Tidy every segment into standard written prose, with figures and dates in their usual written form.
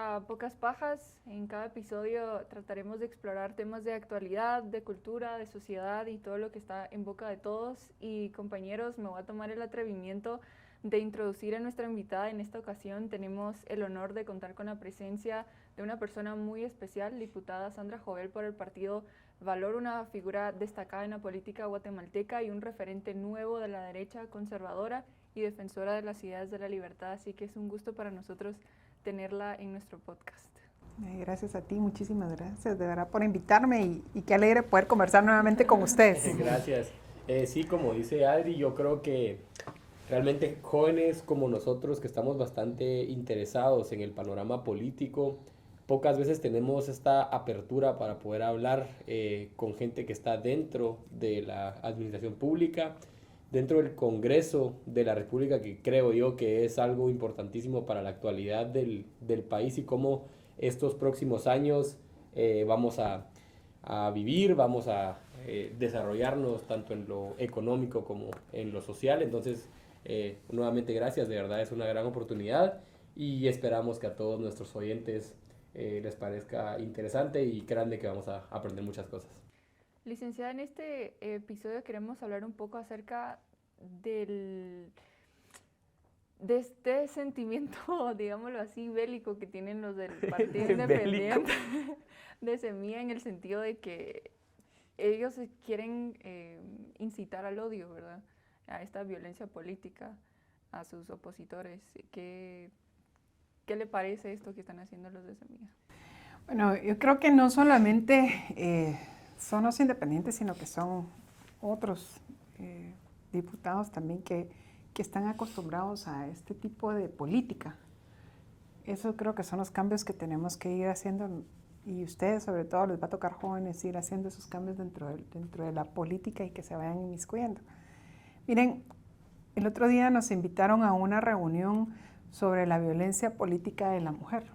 a Pocas Pajas. En cada episodio trataremos de explorar temas de actualidad, de cultura, de sociedad y todo lo que está en boca de todos. Y compañeros, me voy a tomar el atrevimiento de introducir a nuestra invitada. En esta ocasión tenemos el honor de contar con la presencia de una persona muy especial, diputada Sandra Jovel por el partido Valor, una figura destacada en la política guatemalteca y un referente nuevo de la derecha conservadora y defensora de las ideas de la libertad. Así que es un gusto para nosotros tenerla en nuestro podcast. Gracias a ti, muchísimas gracias de verdad por invitarme y qué alegre poder conversar nuevamente con ustedes. Gracias. Sí, como dice Adri, yo creo que realmente jóvenes como nosotros que estamos bastante interesados en el panorama político, pocas veces tenemos esta apertura para poder hablar con gente que está dentro de la administración pública, dentro del Congreso de la República, que creo yo que es algo importantísimo para la actualidad del país y cómo estos próximos años vamos a vivir, vamos a desarrollarnos tanto en lo económico como en lo social. Entonces, nuevamente gracias, de verdad es una gran oportunidad y esperamos que a todos nuestros oyentes les parezca interesante y créanme que vamos a aprender muchas cosas. Licenciada, en este episodio queremos hablar un poco acerca de este sentimiento, digámoslo así, bélico que tienen los del Partido Independiente de Semilla, en el sentido de que ellos quieren incitar al odio, ¿verdad? A esta violencia política, a sus opositores. ¿Qué le parece esto que están haciendo los de Semilla? Bueno, yo creo que no solamente son los independientes, sino que son otros diputados también que están acostumbrados a este tipo de política. Eso creo que son los cambios que tenemos que ir haciendo, y ustedes sobre todo les va a tocar jóvenes ir haciendo esos cambios dentro de la política y que se vayan inmiscuyendo. Miren, el otro día nos invitaron a una reunión sobre la violencia política de la mujer.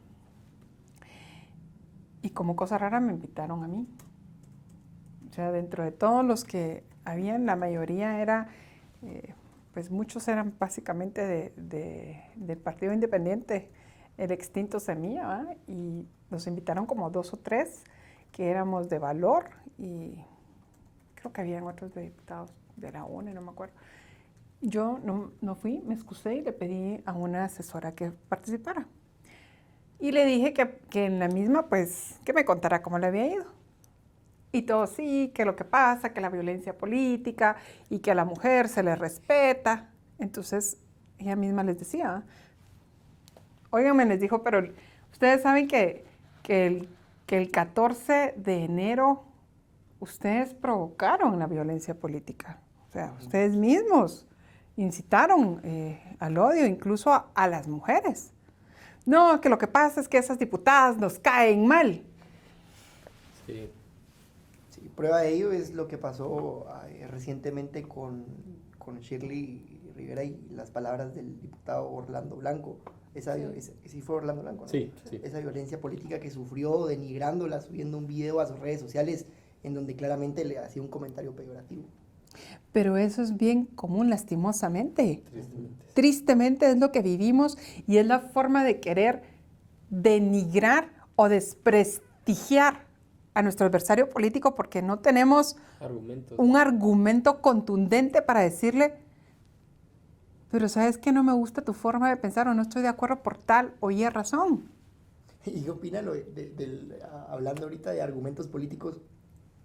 Y como cosa rara me invitaron a mí. O sea, dentro de todos los que habían, la mayoría era, pues muchos eran básicamente del Partido Independiente, el extinto Semilla, ¿verdad? Y nos invitaron como 2 o 3 que éramos de Valor y creo que habían otros de diputados de la UNE, no me acuerdo. Yo no fui, me excusé y le pedí a una asesora que participara. Y le dije que en la misma, pues, que me contara cómo le había ido. Y todo sí, que lo que pasa, que la violencia política y que a la mujer se le respeta. Entonces, ella misma les decía, óiganme, les dijo, pero ustedes saben que el 14 de enero ustedes provocaron la violencia política. O sea, ustedes mismos incitaron al odio, incluso a las mujeres. No, que lo que pasa es que esas diputadas nos caen mal. Sí. Sí, prueba de ello es lo que pasó recientemente con Shirley Rivera y las palabras del diputado Orlando Blanco. Sí fue Orlando Blanco, ¿no? Sí. Esa violencia política que sufrió denigrándola, subiendo un video a sus redes sociales en donde claramente le hacía un comentario peyorativo. Pero eso es bien común, lastimosamente. Tristemente. Tristemente es lo que vivimos y es la forma de querer denigrar o desprestigiar a nuestro adversario político porque no tenemos un argumento contundente para decirle, pero ¿sabes qué? No me gusta tu forma de pensar o no estoy de acuerdo por tal o y razón. ¿Y qué opina hablando ahorita de argumentos políticos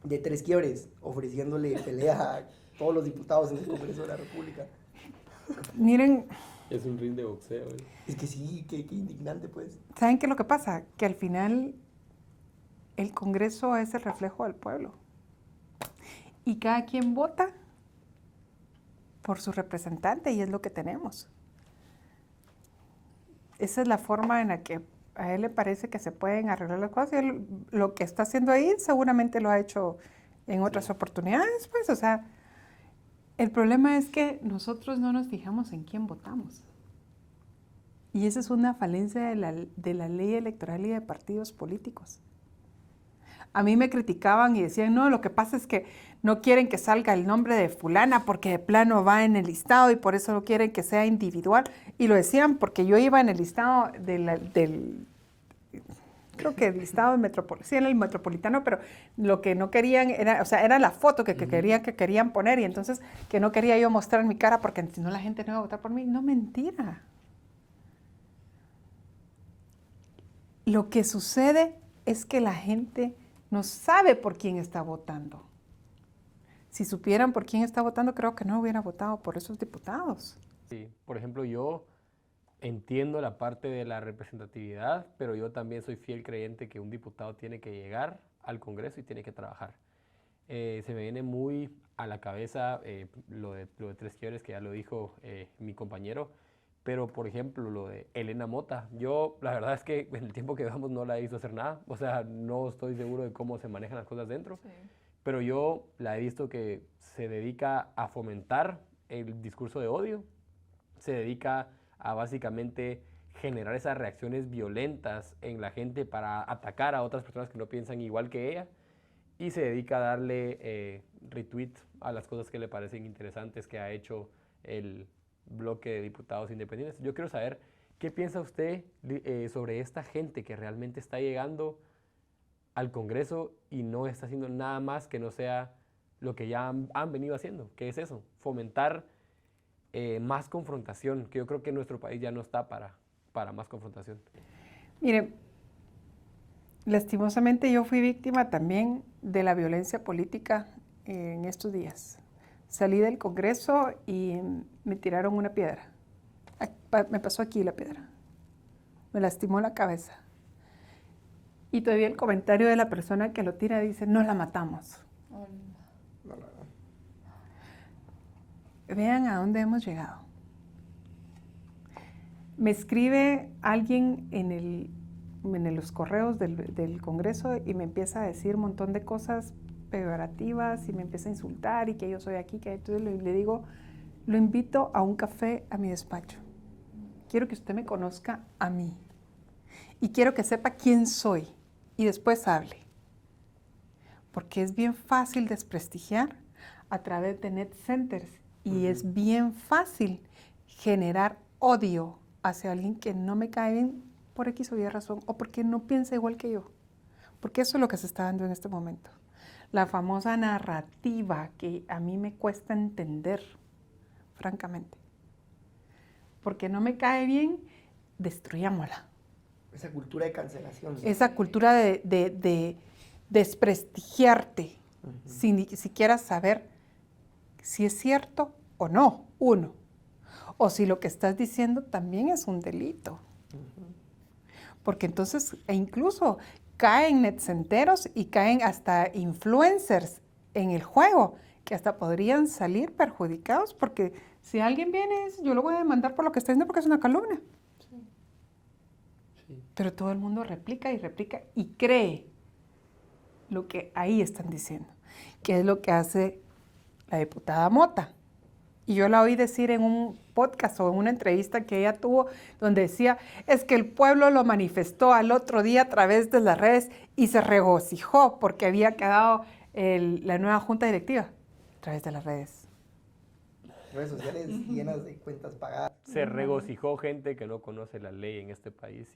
de 3 quiebres, ofreciéndole pelea a todos los diputados en el Congreso de la República? Miren, Es un ring de boxeo. Es que sí, qué indignante, pues. ¿saben qué es lo que pasa? Que al final el Congreso es el reflejo del pueblo. Y cada quien vota por su representante y es lo que tenemos. Esa es la forma en la que a él le parece que se pueden arreglar las cosas. Y él, lo que está haciendo ahí seguramente lo ha hecho en otras oportunidades, pues, o sea, el problema es que nosotros no nos fijamos en quién votamos. Y esa es una falencia de la ley electoral y de partidos políticos. A mí me criticaban y decían, no, lo que pasa es que no quieren que salga el nombre de fulana porque de plano va en el listado y por eso no quieren que sea individual. Y lo decían porque yo iba en el listado creo que estaba sí, en el metropolitano, pero lo que no querían era, o sea, era la foto que querían poner, y entonces que no quería yo mostrar mi cara porque si no la gente no iba a votar por mí. No, mentira. Lo que sucede es que la gente no sabe por quién está votando. Si supieran por quién está votando, creo que no hubiera votado por esos diputados. Sí, por ejemplo, yo entiendo la parte de la representatividad, pero yo también soy fiel creyente que un diputado tiene que llegar al Congreso y tiene que trabajar. Se me viene muy a la cabeza lo de 3 quiebres, que ya lo dijo mi compañero, pero por ejemplo lo de Elena Mota. Yo la verdad es que en el tiempo que llevamos no la he visto hacer nada, o sea, no estoy seguro de cómo se manejan las cosas dentro, sí. Pero yo la he visto que se dedica a fomentar el discurso de odio, se dedica a básicamente generar esas reacciones violentas en la gente para atacar a otras personas que no piensan igual que ella, y se dedica a darle retweet a las cosas que le parecen interesantes que ha hecho el bloque de diputados independientes. Yo quiero saber qué piensa usted sobre esta gente que realmente está llegando al Congreso y no está haciendo nada más que no sea lo que ya han venido haciendo. ¿Qué es eso? Fomentar más confrontación, que yo creo que nuestro país ya no está para más confrontación. Mire, lastimosamente yo fui víctima también de la violencia política en estos días. Salí del Congreso y me tiraron una piedra. Me pasó aquí la piedra. Me lastimó la cabeza. Y todavía el comentario de la persona que lo tira dice, no la matamos. No. Vean a dónde hemos llegado. Me escribe alguien en los correos del Congreso y me empieza a decir un montón de cosas peyorativas y me empieza a insultar y que yo soy aquí, que entonces le digo, lo invito a un café a mi despacho. Quiero que usted me conozca a mí y quiero que sepa quién soy y después hable. Porque es bien fácil desprestigiar a través de net centers y es bien fácil generar odio hacia alguien que no me cae bien por X o Y razón o porque no piensa igual que yo. Porque eso es lo que se está dando en este momento. La famosa narrativa que a mí me cuesta entender, francamente. Porque no me cae bien, destruyámosla. Esa cultura de cancelación. Esa cultura de desprestigiarte, sin ni siquiera saber si es cierto o no, uno. O si lo que estás diciendo también es un delito. Porque entonces, e incluso caen netcenteros y caen hasta influencers en el juego, que hasta podrían salir perjudicados, porque si alguien viene, yo lo voy a demandar por lo que está diciendo porque es una calumnia. Sí. Pero todo el mundo replica y cree lo que ahí están diciendo, que es lo que hace la diputada Mota. Y yo la oí decir en un podcast o en una entrevista que ella tuvo, donde decía, es que el pueblo lo manifestó al otro día a través de las redes y se regocijó porque había quedado la nueva junta directiva a través de las redes. Redes sociales llenas de cuentas pagadas. Se regocijó gente que no conoce la ley en este país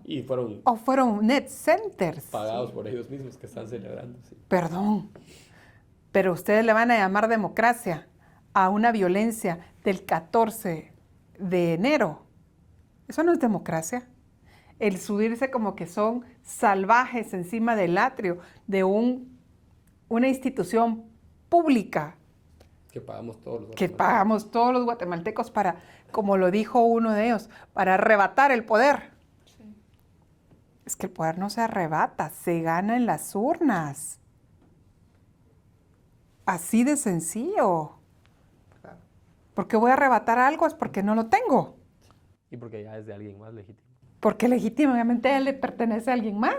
y fueron... O fueron net centers. Pagados por ellos mismos que están celebrando. Sí. Perdón, pero ustedes le van a llamar democracia a una violencia del 14 de enero. Eso no es democracia. El subirse como que son salvajes encima del atrio de una institución pública. Que pagamos todos los guatemaltecos. Que pagamos todos los guatemaltecos para, como lo dijo uno de ellos, para arrebatar el poder. Sí. Es que el poder no se arrebata, se gana en las urnas. Así de sencillo. ¿Por qué voy a arrebatar algo? Es porque no lo tengo. Y porque ya es de alguien más legítimo. Porque legítimamente a él le pertenece a alguien más.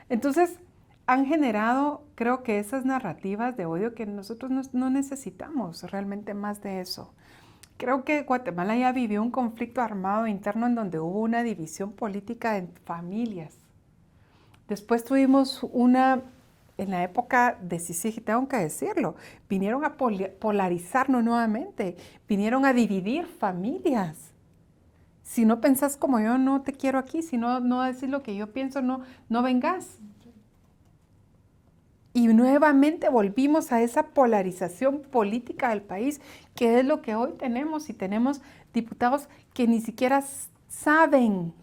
Entonces, han generado, creo que esas narrativas de odio que nosotros no necesitamos realmente más de eso. Creo que Guatemala ya vivió un conflicto armado interno en donde hubo una división política en familias. Después tuvimos en la época de CICIG, tengo que decirlo, vinieron a polarizarnos nuevamente, vinieron a dividir familias. Si no pensás como yo, no te quiero aquí. Si no decís lo que yo pienso, no vengas. Y nuevamente volvimos a esa polarización política del país, que es lo que hoy tenemos. Y tenemos diputados que ni siquiera saben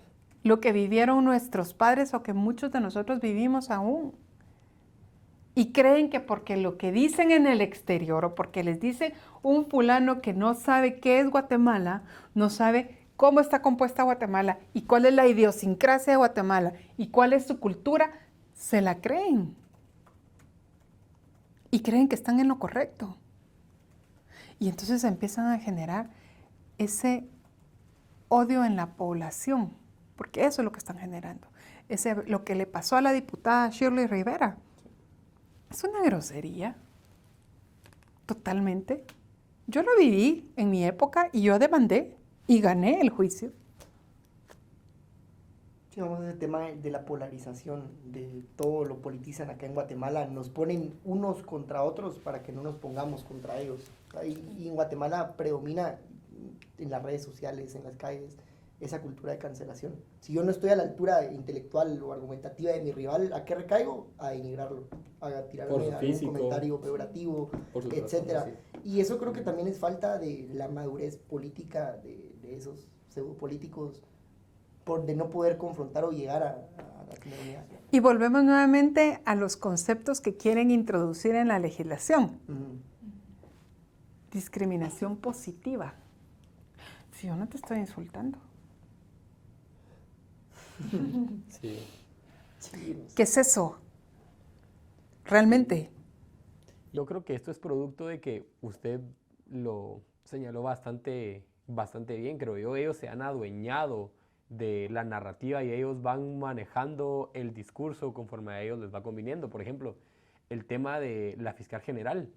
lo que vivieron nuestros padres o que muchos de nosotros vivimos aún. Y creen que porque lo que dicen en el exterior o porque les dice un fulano que no sabe qué es Guatemala, no sabe cómo está compuesta Guatemala y cuál es la idiosincrasia de Guatemala y cuál es su cultura, se la creen. Y creen que están en lo correcto. Y entonces empiezan a generar ese odio en la población, porque eso es lo que están generando. Lo que le pasó a la diputada Shirley Rivera es una grosería, totalmente. Yo lo viví en mi época y yo demandé y gané el juicio. Sí, vamos a ese tema de la polarización, de todo lo politizan acá en Guatemala, nos ponen unos contra otros para que no nos pongamos contra ellos. Y en Guatemala predomina en las redes sociales, en las calles, esa cultura de cancelación. Si yo no estoy a la altura intelectual o argumentativa de mi rival, ¿a qué recaigo? A denigrarlo, a tirarme algún comentario peyorativo, etcétera. Sí. Y eso creo que también es falta de la madurez política de esos pseudopolíticos, de no poder confrontar o llegar a la comunidad. Y volvemos nuevamente a los conceptos que quieren introducir en la legislación. Discriminación positiva. Si yo no te estoy insultando. Sí. ¿Qué es eso? Realmente. Yo creo que esto es producto de que usted lo señaló bastante bien, creo yo. Ellos se han adueñado de la narrativa y ellos van manejando el discurso conforme a ellos les va conviniendo. Por ejemplo, el tema de la fiscal general.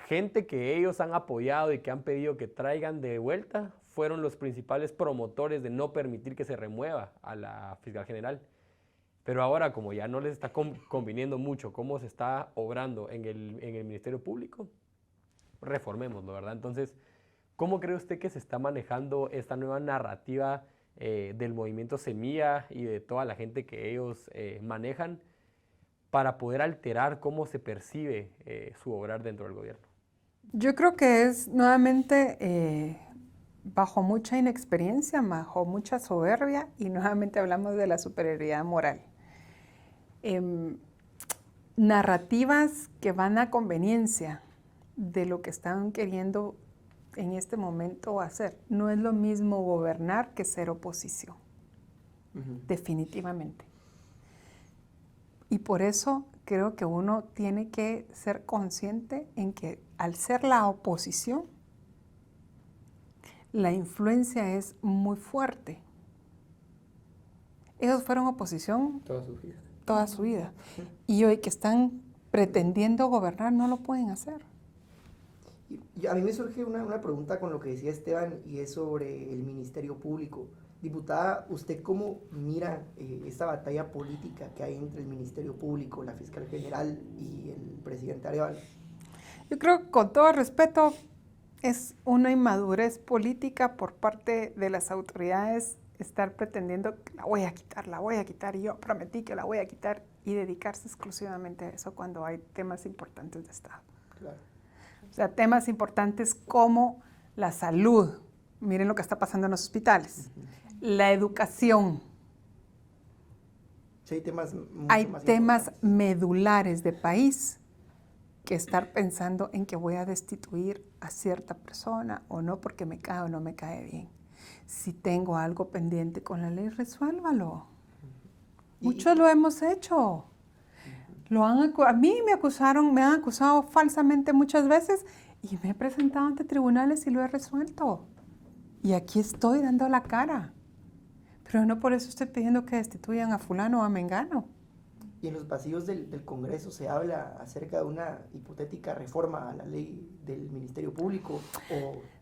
Gente que ellos han apoyado y que han pedido que traigan de vuelta fueron los principales promotores de no permitir que se remueva a la fiscal general. Pero ahora, como ya no les está conviniendo mucho cómo se está obrando en el Ministerio Público, reformémoslo, ¿verdad? Entonces, ¿cómo cree usted que se está manejando esta nueva narrativa del movimiento Semilla y de toda la gente que ellos manejan para poder alterar cómo se percibe su obrar dentro del gobierno? Yo creo que es nuevamente bajo mucha inexperiencia, bajo mucha soberbia, y nuevamente hablamos de la superioridad moral. Narrativas que van a conveniencia de lo que están queriendo en este momento hacer. No es lo mismo gobernar que ser oposición, definitivamente. Y por eso creo que uno tiene que ser consciente en que al ser la oposición, la influencia es muy fuerte. Ellos fueron oposición toda su vida. Y hoy que están pretendiendo gobernar, no lo pueden hacer. Y a mí me surge una pregunta con lo que decía Esteban, y es sobre el Ministerio Público. Diputada, ¿usted cómo mira esta batalla política que hay entre el Ministerio Público, la fiscal general y el presidente Arevalo? Yo creo que, con todo respeto, es una inmadurez política por parte de las autoridades estar pretendiendo que la voy a quitar, y yo prometí que la voy a quitar, y dedicarse exclusivamente a eso cuando hay temas importantes de Estado. Claro. O sea, temas importantes como la salud, miren lo que está pasando en los hospitales, la educación. Sí, hay temas medulares de país que estar pensando en que voy a destituir a cierta persona o no porque me cae o no me cae bien. Si tengo algo pendiente con la ley, resuélvalo. Muchos lo hemos hecho. A mí me han acusado falsamente muchas veces y me he presentado ante tribunales y lo he resuelto. Y aquí estoy dando la cara. Pero no por eso estoy pidiendo que destituyan a fulano o a mengano. Y en los pasillos del Congreso se habla acerca de una hipotética reforma a la ley del Ministerio Público.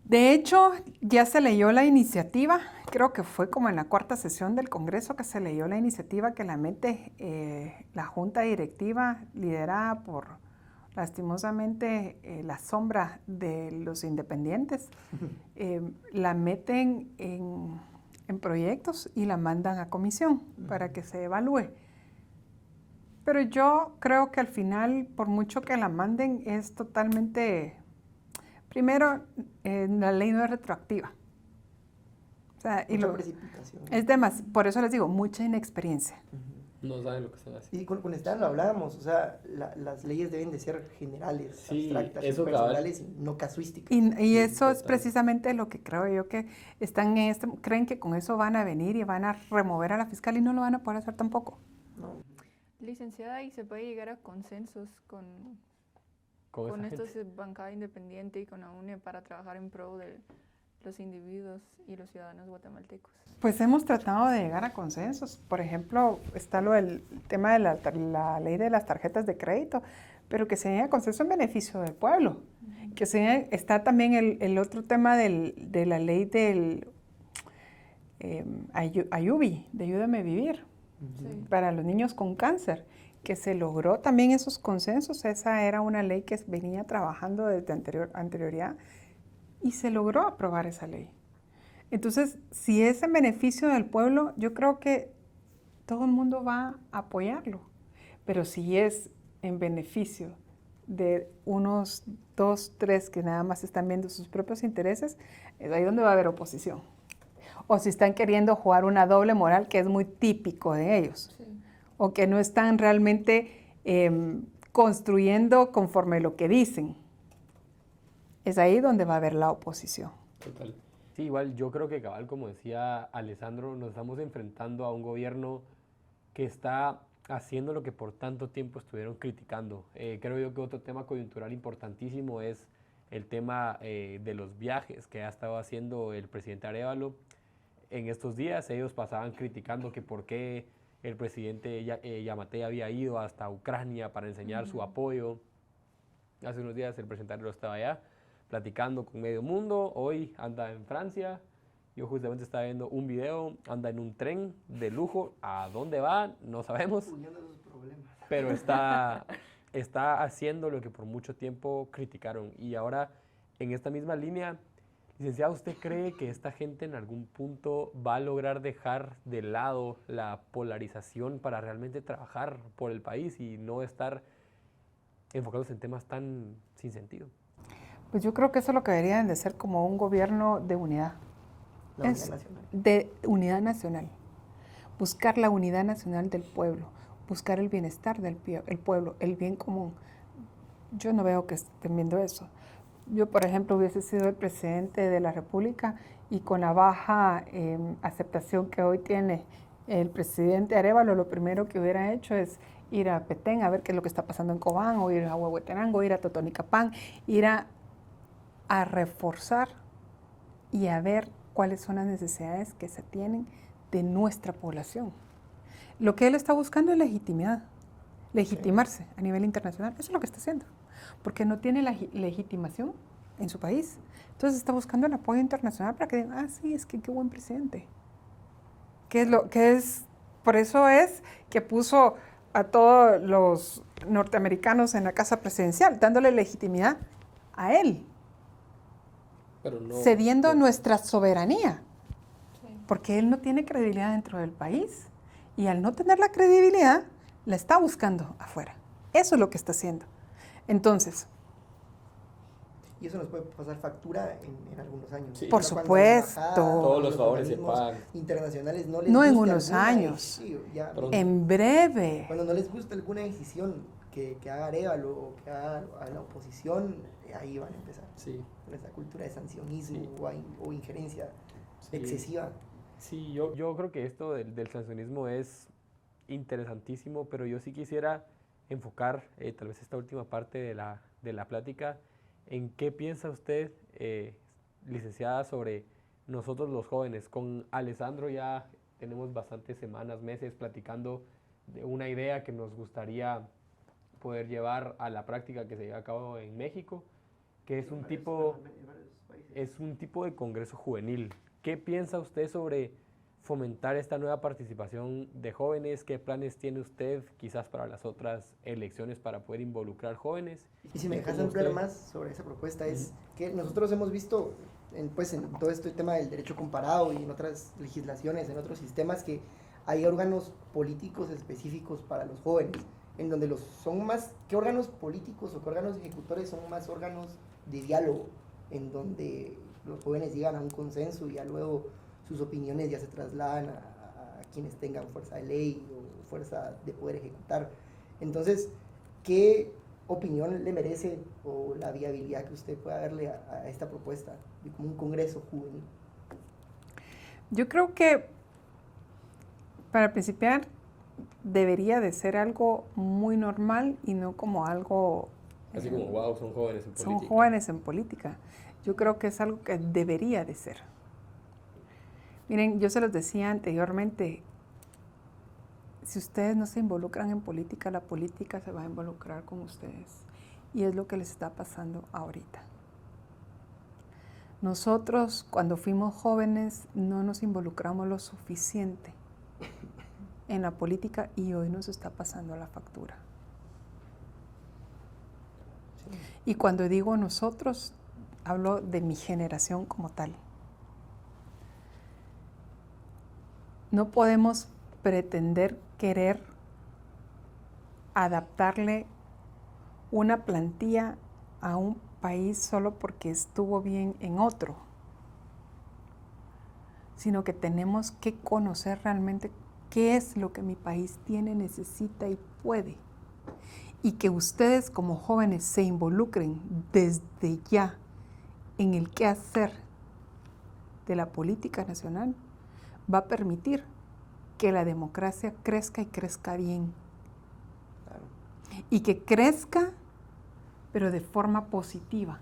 De hecho, ya se leyó la iniciativa, creo que fue como en la 4ª sesión del Congreso que se leyó la iniciativa que la mete la Junta Directiva, liderada por, lastimosamente, la sombra de los independientes. La meten en proyectos y la mandan a comisión para que se evalúe. Pero yo creo que al final, por mucho que la manden, es totalmente... Primero, la ley no es retroactiva. O sea, Mucha precipitación. Por eso les digo, mucha inexperiencia. No saben lo que están haciendo. Y con Esteban lo hablábamos, o sea, las leyes deben de ser generales, Sí, abstractas, eso, personales y no casuísticas. Y eso es total. precisamente lo que creo yo que están creen que con eso van a venir y van a remover a la fiscal y no lo van a poder hacer tampoco. No. Licenciada, ¿y se puede llegar a consensos con Con esa esta bancada independiente y con la UNE para trabajar en pro de los individuos y los ciudadanos guatemaltecos? Pues hemos tratado de llegar a consensos. Por ejemplo, está el tema de la ley de las tarjetas de crédito, pero que se llegue a consenso en beneficio del pueblo. Está también el otro tema de la ley del Ayubi, de Ayúdame a Vivir, Sí. para los niños con cáncer, que se logró también esos consensos. Esa era una ley que venía trabajando desde anterioridad y se logró aprobar esa ley. Entonces, si es en beneficio del pueblo, yo creo que todo el mundo va a apoyarlo. Pero si es en beneficio de unos 2, 3 que nada más están viendo sus propios intereses, es ahí donde va a haber oposición. O si están queriendo jugar una doble moral, que es muy típico de ellos. Sí. O que no están realmente construyendo conforme lo que dicen. Es ahí donde va a haber la oposición. Total. Sí, igual yo creo que cabal, como decía Alessandro, nos estamos enfrentando a un gobierno que está haciendo lo que por tanto tiempo estuvieron criticando. Creo yo que otro tema coyuntural importantísimo es el tema de los viajes que ha estado haciendo el presidente Arévalo. En estos días ellos pasaban criticando que por qué el presidente Giammattei había ido hasta Ucrania para enseñar su apoyo. Hace unos días el presidente Arévalo estaba allá platicando con medio mundo, hoy anda en Francia. Yo justamente estaba viendo un video, anda en un tren de lujo, ¿a dónde va? No sabemos, Huyendo de sus problemas. pero está haciendo lo que por mucho tiempo criticaron. Y ahora, en esta misma línea, licenciado, ¿usted cree que esta gente en algún punto va a lograr dejar de lado la polarización para realmente trabajar por el país y no estar enfocados en temas tan sin sentido? Pues yo creo que eso es lo que deberían de ser como un gobierno de unidad. La unidad nacional. De unidad nacional. Buscar la unidad nacional del pueblo. Buscar el bienestar del pueblo, el bien común. Yo no veo que estén viendo eso. Yo, por ejemplo, hubiese sido el presidente de la República y con la baja aceptación que hoy tiene el presidente Arévalo, lo primero que hubiera hecho es ir a Petén a ver qué es lo que está pasando en Cobán, o ir a Huehuetenango, ir a Totonicapán, ir a reforzar y a ver cuáles son las necesidades que se tienen de nuestra población. Lo que él está buscando es legitimidad, legitimarse a nivel internacional. Eso es lo que está haciendo, porque no tiene la legitimación en su país. Entonces está buscando el apoyo internacional para que digan, sí, es que qué buen presidente. Por eso es que puso a todos los norteamericanos en la casa presidencial, dándole legitimidad a él. Pero no, cediendo nuestra soberanía, Sí. porque él no tiene credibilidad dentro del país y al no tener la credibilidad, la está buscando afuera. Eso es lo que está haciendo. Entonces, Y eso nos puede pasar factura en algunos años. Sí. Por O sea, cuando supuesto. las embajadas, Todos los favores se organismos pagan. internacionales no les No en guste unos alguna años. sí, ya, Pronto. en breve. cuando no les gusta alguna decisión que haga Arévalo o que haga a la oposición, ahí van a empezar. Sí, Con esa cultura de sancionismo Sí. o injerencia sí. excesiva. Sí, yo creo que esto del sancionismo es interesantísimo, pero yo sí quisiera enfocar tal vez esta última parte de la plática en qué piensa usted, licenciada, sobre nosotros los jóvenes. Con Alessandro ya tenemos bastantes semanas, meses platicando de una idea que nos gustaría poder llevar a la práctica que se lleva a cabo en México, que es un tipo de congreso juvenil. ¿Qué piensa usted sobre fomentar esta nueva participación de jóvenes? ¿Qué planes tiene usted quizás para las otras elecciones para poder involucrar jóvenes? Y si me dejas cómo ampliar usted- más sobre esa propuesta, es que nosotros hemos visto pues, en todo este tema del derecho comparado y en otras legislaciones, en otros sistemas, que hay órganos políticos específicos para los jóvenes, en donde son más que órganos políticos o que órganos ejecutores, son más órganos de diálogo, en donde los jóvenes llegan a un consenso y ya luego sus opiniones ya se trasladan a quienes tengan fuerza de ley o fuerza de poder ejecutar. Entonces, ¿qué opinión le merece o la viabilidad que usted pueda darle a esta propuesta de como un congreso juvenil? Yo creo que, para principiar, debería de ser algo muy normal y no como algo... Así como, wow, son jóvenes en política. Son jóvenes en política. Yo creo que es algo que debería de ser. Miren, yo se los decía anteriormente, si ustedes no se involucran en política, la política se va a involucrar con ustedes. Y es lo que les está pasando ahorita. Nosotros, cuando fuimos jóvenes, no nos involucramos lo suficiente en la política y hoy nos está pasando la factura. Sí. Y cuando digo nosotros, hablo de mi generación como tal. No podemos pretender querer adaptarle una plantilla a un país solo porque estuvo bien en otro, sino que tenemos que conocer realmente qué es lo que mi país tiene, necesita y puede. Y que ustedes como jóvenes se involucren desde ya en el qué hacer de la política nacional va a permitir que la democracia crezca y crezca bien. Claro. Y que crezca, pero de forma positiva.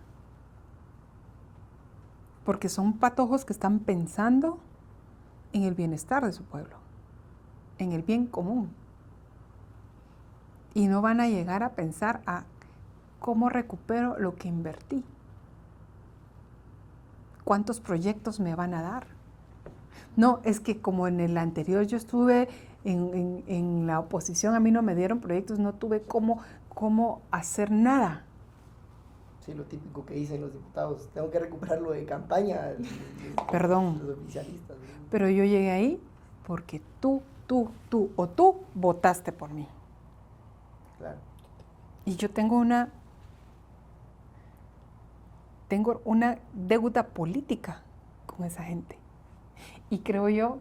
Porque son patojos que están pensando en el bienestar de su pueblo, en el bien común. Y no van a llegar a pensar a cómo recupero lo que invertí. ¿Cuántos proyectos me van a dar? No, es que como en el anterior yo estuve en la oposición, a mí no me dieron proyectos, no tuve cómo hacer nada. Sí, lo típico que dicen los diputados, tengo que recuperar lo de campaña. Perdón. Los oficialistas, ¿no? Pero yo llegué ahí porque tú votaste por mí. Claro. Y yo tengo una deuda política con esa gente. Y creo yo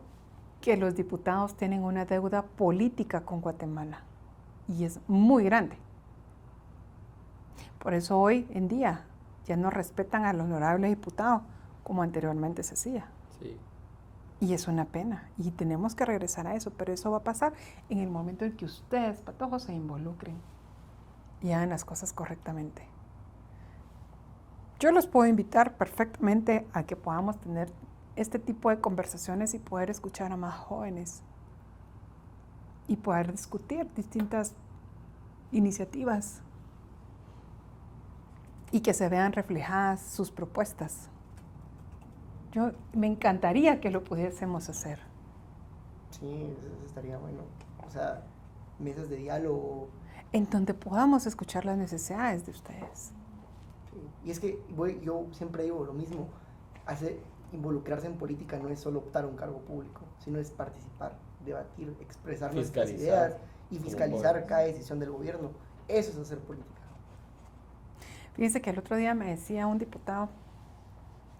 que los diputados tienen una deuda política con Guatemala. Y es muy grande. Por eso hoy en día ya no respetan al honorable diputado como anteriormente se hacía. Sí. Y es una pena. Y tenemos que regresar a eso. Pero eso va a pasar en el momento en que ustedes, patojos, se involucren y hagan las cosas correctamente. Yo los puedo invitar perfectamente a que podamos tener este tipo de conversaciones y poder escuchar a más jóvenes y poder discutir distintas iniciativas y que se vean reflejadas sus propuestas. Me encantaría que lo pudiésemos hacer. Sí, eso estaría bueno. O sea, mesas de diálogo. En donde podamos escuchar las necesidades de ustedes. Sí. Y es que yo siempre digo lo mismo. Involucrarse en política no es solo optar a un cargo público, sino es participar, debatir, expresar nuestras ideas y fiscalizar cada decisión del gobierno. Eso es hacer política. Fíjense que el otro día me decía un diputado,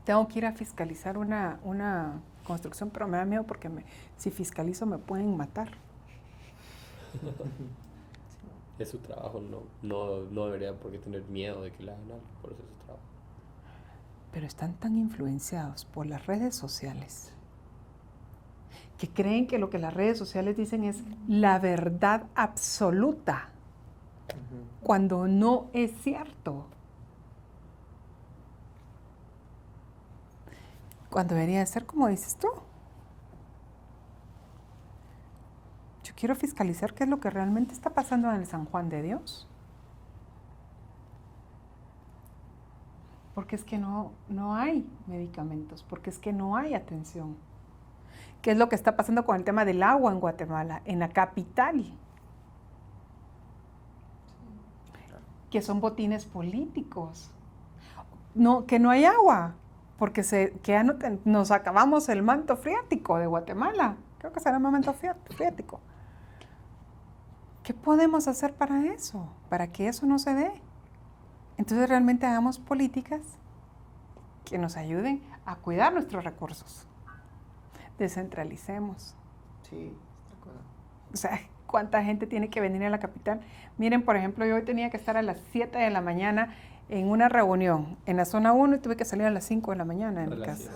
tengo que ir a fiscalizar una construcción, pero me da miedo porque si fiscalizo me pueden matar. Es su trabajo, no debería por qué tener miedo de que le hagan algo, por eso es su trabajo. Pero están tan influenciados por las redes sociales que creen que lo que las redes sociales dicen es la verdad absoluta, cuando no es cierto. Cuando debería ser como dices tú. Yo quiero fiscalizar qué es lo que realmente está pasando en el San Juan de Dios. Porque es que no hay medicamentos, porque es que no hay atención. ¿Qué es lo que está pasando con el tema del agua en Guatemala, en la capital? Que son botines políticos. No, que no hay agua. porque que ya nos acabamos el manto freático de Guatemala. Creo que será el manto freático. ¿Qué podemos hacer para eso? Para que eso no se dé. Entonces realmente hagamos políticas que nos ayuden a cuidar nuestros recursos. Descentralicemos. Sí, o sea, ¿cuánta gente tiene que venir a la capital? Miren, por ejemplo, yo hoy tenía que estar a las 7 de la mañana en una reunión en la zona 1 y tuve que salir a las 5 de la mañana en mi casa.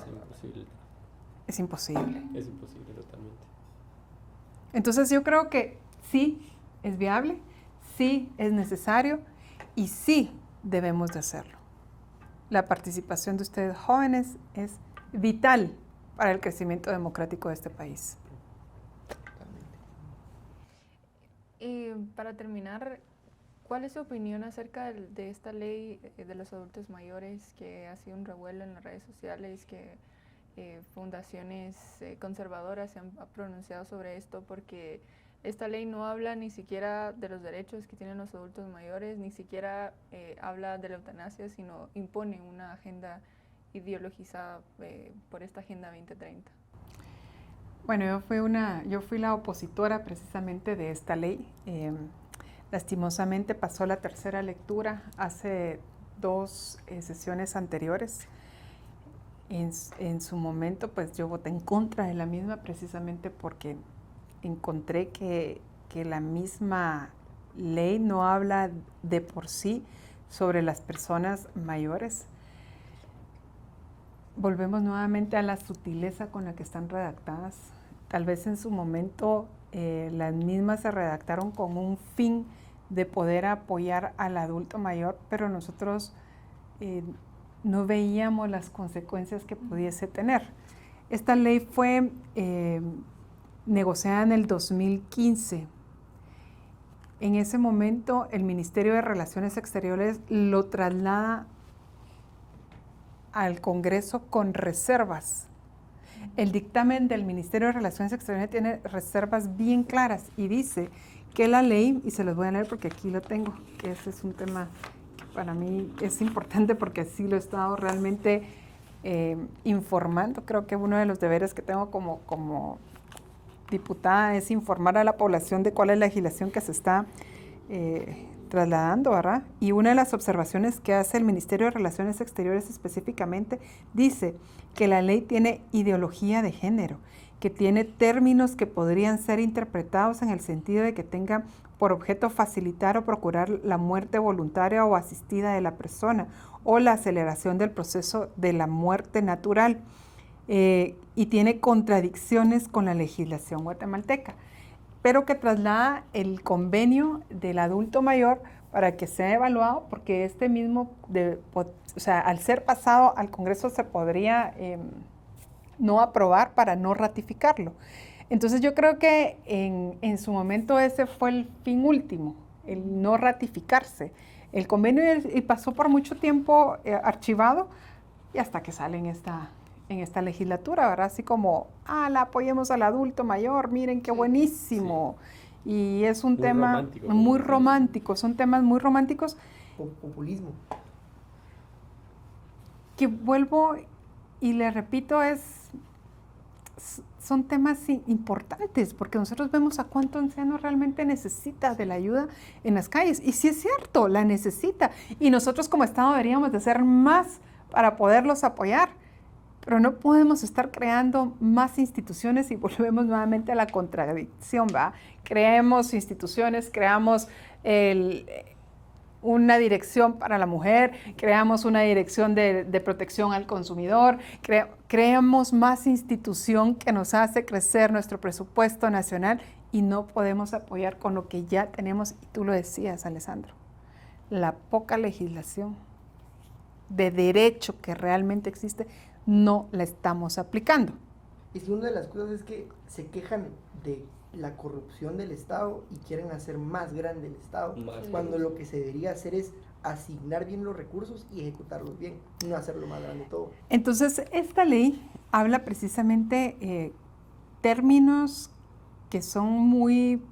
Es imposible. Es imposible totalmente. Entonces yo creo que sí es viable, sí es necesario y sí debemos de hacerlo. La participación de ustedes jóvenes es vital para el crecimiento democrático de este país. Y para terminar, ¿cuál es su opinión acerca de esta ley de los adultos mayores que ha sido un revuelo en las redes sociales, que fundaciones conservadoras se han pronunciado sobre esto? Porque esta ley no habla ni siquiera de los derechos que tienen los adultos mayores, ni siquiera habla de la eutanasia, sino impone una agenda ideologizada por esta Agenda 2030. Bueno, yo fui la opositora precisamente de esta ley. Lastimosamente pasó la tercera lectura hace 2 sesiones anteriores. En su momento, pues yo voté en contra de la misma precisamente porque encontré que la misma ley no habla de por sí sobre las personas mayores. Volvemos nuevamente a la sutileza con la que están redactadas. Tal vez en su momento las mismas se redactaron con un fin de poder apoyar al adulto mayor, pero nosotros no veíamos las consecuencias que pudiese tener. Esta ley fue negociada en el 2015. En ese momento el Ministerio de Relaciones Exteriores lo traslada al Congreso con reservas. El dictamen del Ministerio de Relaciones Exteriores tiene reservas bien claras y dice que la ley, y se los voy a leer porque aquí lo tengo, que ese es un tema que para mí es importante porque así lo he estado realmente informando. Creo que uno de los deberes que tengo como diputada es informar a la población de cuál es la legislación que se está trasladando, ¿verdad? Y una de las observaciones que hace el Ministerio de Relaciones Exteriores específicamente dice que la ley tiene ideología de género, que tiene términos que podrían ser interpretados en el sentido de que tenga por objeto facilitar o procurar la muerte voluntaria o asistida de la persona o la aceleración del proceso de la muerte natural, y tiene contradicciones con la legislación guatemalteca, pero que traslada el convenio del adulto mayor para que sea evaluado, porque este mismo, al ser pasado al Congreso se podría no aprobar para no ratificarlo. Entonces yo creo que en su momento ese fue el fin último, el no ratificarse. El convenio y pasó por mucho tiempo archivado y hasta que sale en esta legislatura, ¿verdad? Así como, la apoyemos al adulto mayor, miren qué buenísimo. Sí. Y es un tema muy romántico, son temas muy románticos. Populismo. Que vuelvo y le repito, son temas importantes, porque nosotros vemos a cuánto anciano realmente necesita de la ayuda en las calles. Y sí es cierto, la necesita. Y nosotros como Estado deberíamos de hacer más para poderlos apoyar. Pero no podemos estar creando más instituciones y volvemos nuevamente a la contradicción, ¿va? Creemos instituciones, creamos una dirección para la mujer, creamos una dirección de protección al consumidor, creamos más institución que nos hace crecer nuestro presupuesto nacional y no podemos apoyar con lo que ya tenemos. Y tú lo decías, Alessandro, la poca legislación de derecho que realmente existe no la estamos aplicando. Y una de las cosas es que se quejan de la corrupción del Estado y quieren hacer más grande el Estado, cuando lo que se debería hacer es asignar bien los recursos y ejecutarlos bien, no hacerlo más grande todo. Entonces, esta ley habla precisamente términos que son muy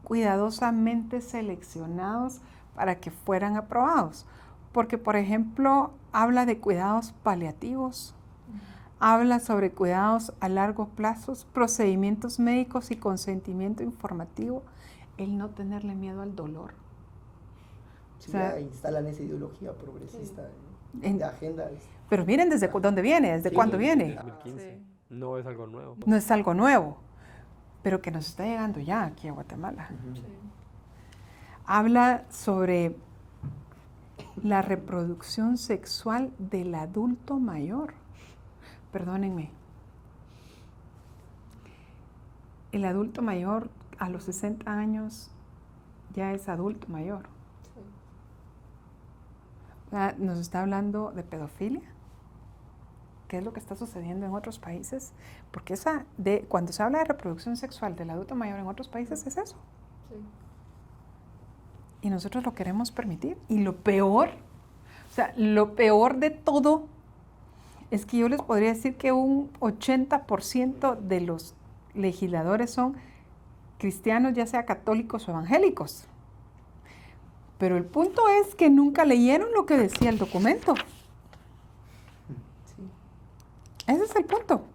cuidadosamente seleccionados para que fueran aprobados. porque, por ejemplo, habla de cuidados paliativos, habla sobre cuidados a largo plazo, procedimientos médicos y consentimiento informativo, el no tenerle miedo al dolor. Sí, o sea, instalan esa ideología progresista de agenda. Pero miren desde dónde viene, desde cuándo viene. 2015. No es algo nuevo. No es algo nuevo, pero que nos está llegando ya aquí a Guatemala. Sí. Habla sobre la reproducción sexual del adulto mayor. Perdónenme. El adulto mayor a los 60 años ya es adulto mayor. Nos está hablando de pedofilia. ¿Qué es lo que está sucediendo en otros países? Porque cuando se habla de reproducción sexual del adulto mayor en otros países es eso. Sí. Y nosotros lo queremos permitir. Y lo peor de todo es que yo les podría decir que un 80% de los legisladores son cristianos, ya sea católicos o evangélicos. Pero el punto es que nunca leyeron lo que decía el documento. Sí. Ese es el punto.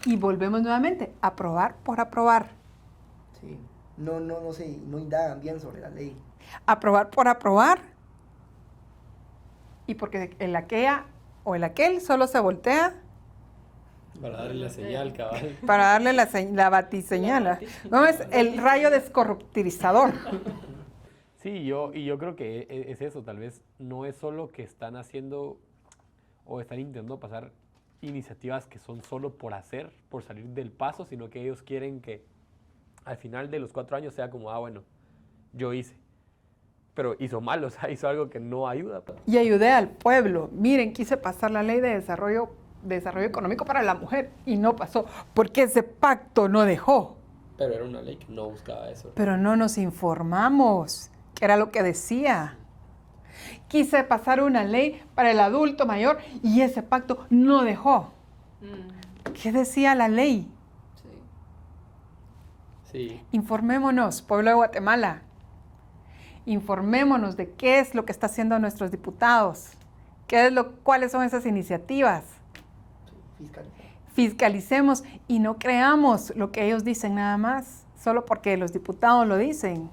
Y volvemos nuevamente, aprobar por aprobar. Sí. No indagan bien sobre la ley. Aprobar por aprobar. Y porque el aquella o el aquel solo se voltea Para darle la señal, cabal. para darle la batiseñal. No, es el rayo descorruptirizador. Sí, yo creo que es eso, tal vez no es solo que están haciendo o están intentando pasar iniciativas que son solo por hacer, por salir del paso, sino que ellos quieren que al final de los 4 años sea como, bueno, yo hice. Pero hizo mal, o sea, hizo algo que no ayuda. Y ayudé al pueblo. Miren, quise pasar la ley de desarrollo económico para la mujer y no pasó, porque ese pacto no dejó. Pero era una ley que no buscaba eso. Pero no nos informamos, que era lo que decía. Quise pasar una ley para el adulto mayor y ese pacto no dejó. ¿Qué decía la ley? Sí. Informémonos, pueblo de Guatemala. Informémonos de qué es lo que están haciendo nuestros diputados. ¿Cuáles son esas iniciativas? Fiscalicemos y no creamos lo que ellos dicen nada más, solo porque los diputados lo dicen.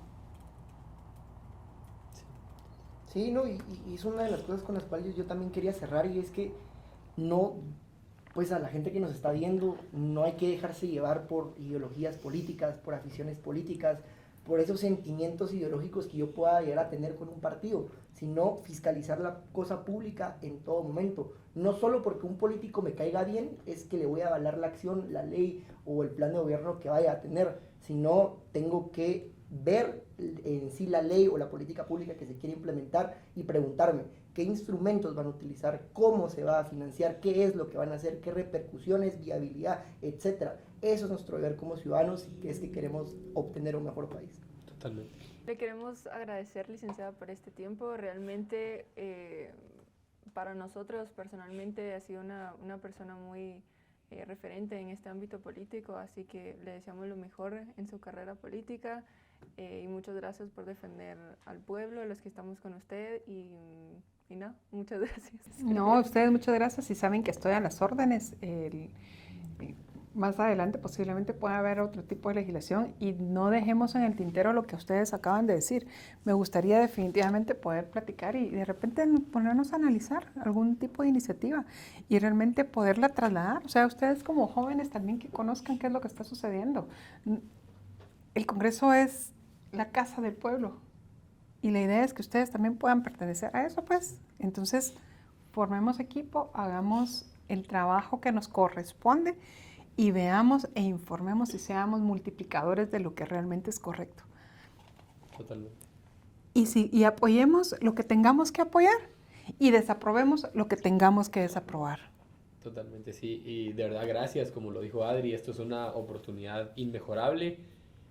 Sí, no, y es una de las cosas con las cuales yo también quería cerrar, y es que pues a la gente que nos está viendo, no hay que dejarse llevar por ideologías políticas, por aficiones políticas, por esos sentimientos ideológicos que yo pueda llegar a tener con un partido, sino fiscalizar la cosa pública en todo momento. No solo porque un político me caiga bien es que le voy a avalar la acción, la ley o el plan de gobierno que vaya a tener, sino tengo que ver en sí la ley o la política pública que se quiere implementar y preguntarme qué instrumentos van a utilizar, cómo se va a financiar, qué es lo que van a hacer, qué repercusiones, viabilidad, etcétera. Eso es nuestro deber como ciudadanos, y que es que queremos obtener un mejor país. Totalmente. Le queremos agradecer, licenciada, por este tiempo. Realmente para nosotros personalmente ha sido una persona muy referente en este ámbito político, así que le deseamos lo mejor en su carrera política y muchas gracias por defender al pueblo, a los que estamos con usted y no, muchas gracias. No, a ustedes muchas gracias y saben que estoy a las órdenes. Más adelante posiblemente pueda haber otro tipo de legislación y no dejemos en el tintero lo que ustedes acaban de decir. Me gustaría definitivamente poder platicar y de repente ponernos a analizar algún tipo de iniciativa y realmente poderla trasladar. O sea, ustedes como jóvenes también que conozcan qué es lo que está sucediendo. El Congreso es la casa del pueblo y la idea es que ustedes también puedan pertenecer a eso, pues. Entonces, formemos equipo, hagamos el trabajo que nos corresponde y veamos e informemos y seamos multiplicadores de lo que realmente es correcto. Totalmente. Y apoyemos lo que tengamos que apoyar y desaprobemos lo que tengamos que desaprobar. Totalmente, sí. Y de verdad, gracias. Como lo dijo Adri, esto es una oportunidad inmejorable.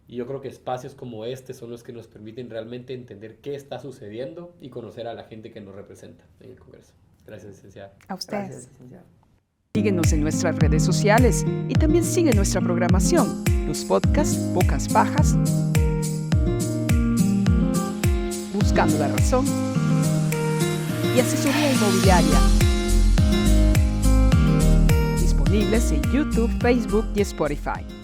Y yo creo que espacios como este son los que nos permiten realmente entender qué está sucediendo y conocer a la gente que nos representa en el Congreso. Gracias, licenciada. A ustedes. Gracias, licenciada. Síguenos en nuestras redes sociales y también sigue nuestra programación, los podcasts Bocas Bajas, Buscando la Razón y asesoría inmobiliaria. Disponibles en YouTube, Facebook y Spotify.